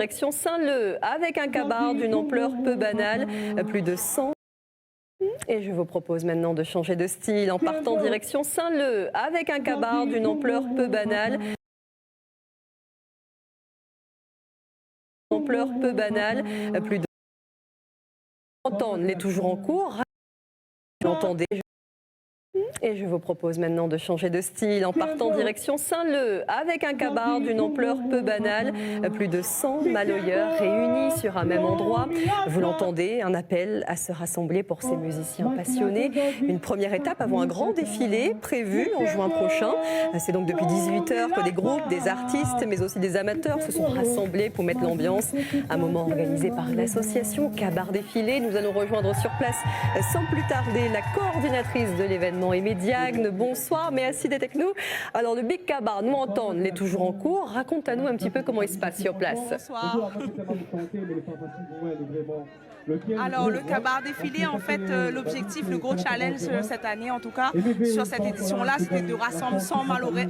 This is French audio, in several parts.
Direction Saint-Leu, avec un cabaret d'une ampleur peu banale, plus de 100. Et je vous propose maintenant de changer de style en partant direction Saint-Leu, avec un cabaret d'une ampleur peu banale. Plus de 30 ans, l'est toujours en cours. L'entendez. Et je vous propose maintenant de changer de style en partant direction Saint-Leu, avec un cabaret d'une ampleur peu banale, plus de 100 maloyeurs réunis sur un même endroit. Vous l'entendez, un appel à se rassembler pour ces musiciens passionnés. Une première étape avant un grand défilé prévu en juin prochain. C'est donc depuis 18h que des groupes, des artistes, mais aussi des amateurs se sont rassemblés pour mettre l'ambiance. Un moment organisé par l'association Cabaret Défilé. Nous allons rejoindre sur place sans plus tarder la coordinatrice de l'événement, Diagne. Bonsoir, merci d'être avec nous. Alors le Big Cabaret, nous entendre, il est toujours en cours. Raconte-nous un petit peu comment il se passe sur place. Bonsoir. Alors le Cabaret Défilé, en fait, l'objectif, le gros challenge cette année en tout cas, sur cette édition-là, c'était de rassembler 100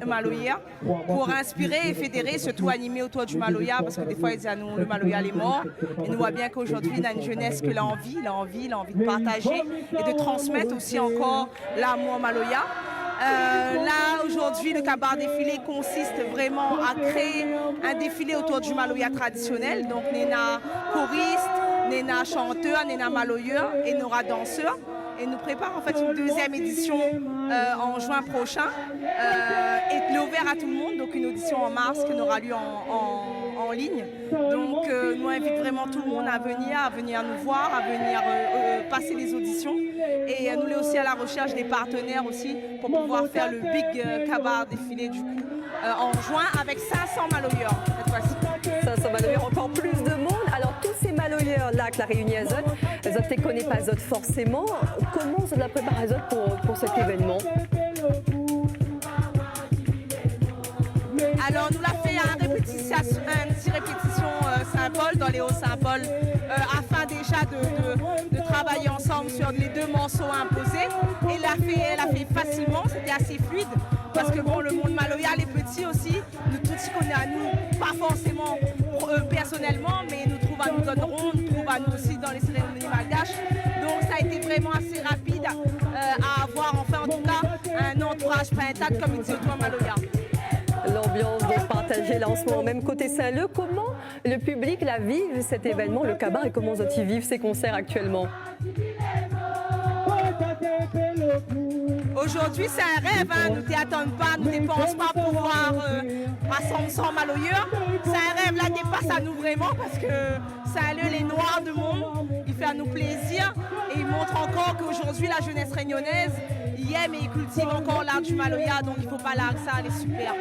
Maloyas pour inspirer et fédérer, surtout animer autour du Maloya, parce que des fois ils disent à nous le Maloya est mort, et nous voit bien qu'aujourd'hui il y a une jeunesse qui a envie de partager et de transmettre aussi encore l'amour Maloya. Là, aujourd'hui, le Cabaret Défilé consiste vraiment à créer un défilé autour du Maloya traditionnel. Donc, Néna choriste, Néna chanteur, Néna maloyeur et Nora danseur. Et nous prépare en fait une deuxième édition en juin prochain. Et ouvert à tout le monde, donc une audition en mars qui aura lieu en ligne. Donc nous invite vraiment tout le monde à venir nous voir, à venir passer les auditions. Et nous sommes aussi à la recherche des partenaires aussi pour pouvoir faire le Big Cabaret Défilé du coup en juin avec 500 maloyeurs cette fois-ci. 500 maloyeurs, encore plus de monde. Alors tous ces maloyeurs là que la réunie Azot, Azot ne connaît pas Azot forcément. Comment ça la prépare Azot pour cet événement? Alors nous l'avons fait une petite répétition Saint-Paul dans les Hauts-Saint-Paul afin déjà de travailler ensemble sur les deux morceaux imposés. Et elle a fait facilement, c'était assez fluide parce que bon, le monde maloya, les petits aussi, nous tous connaissons à nous, pas forcément personnellement, mais nous donneront, nous trouvent à nous aussi dans les cérémonies malgaches. Donc ça a été vraiment assez rapide à avoir, enfin en tout cas, un entourage printemps comme il dit autour maloya. L'ambiance donc partagée là en ce moment même côté Saint-Leu. Comment le public la vive cet événement, le cabaret, et comment ils vivent ces concerts actuellement? Aujourd'hui c'est un rêve, hein. Nous ne t'attendons pas, nous ne dépensons pas pour voir rassembler 100 maloyeurs. C'est un rêve, là dépasse à nous vraiment parce que Saint-Leu, les noirs du monde, il fait à nous plaisir et il montre encore qu'aujourd'hui la jeunesse réunionnaise y aime et il cultive encore l'art du maloya, donc il ne faut pas larguer ça, elle est super.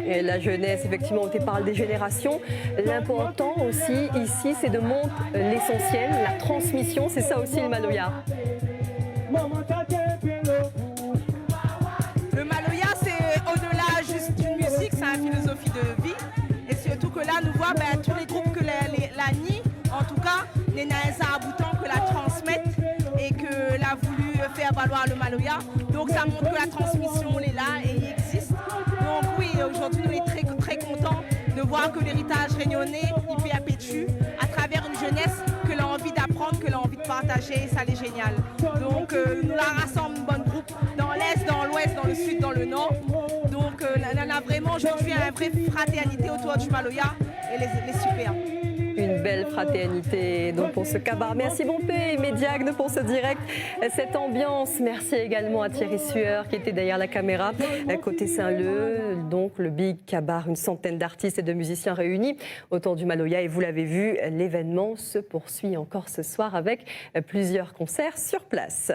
Et la jeunesse, effectivement, on te parle des générations. L'important aussi ici, c'est de montrer l'essentiel, la transmission, c'est ça aussi le maloya. Le maloya, c'est au-delà juste d'une musique, c'est une philosophie de vie. Et surtout que là, nous voyons tous les groupes que la NI, en tout cas, les Naïsa Aboutan, que la transmettent et que l'a voulu faire valoir le maloya. Donc ça montre que la transmission, elle est là et il existe. Donc oui, aujourd'hui, nous sommes très contents de voir que l'héritage réunionnais, il perpétue à travers une jeunesse que l'on a envie d'apprendre, que l'on a envie de partager, et ça, c'est génial. Donc nous la rassemblons une bonne groupe dans l'Est, dans l'Ouest, dans le Sud, dans le Nord. Donc on a vraiment aujourd'hui une vraie fraternité autour du maloya et les super. Une belle fraternité donc pour ce cabaret. Merci Bompé et Diagne pour ce direct, cette ambiance. Merci également à Thierry Sueur qui était derrière la caméra. Côté Saint-Leu, donc le Big Cabaret, une centaine d'artistes et de musiciens réunis autour du maloya. Et vous l'avez vu, l'événement se poursuit encore ce soir avec plusieurs concerts sur place.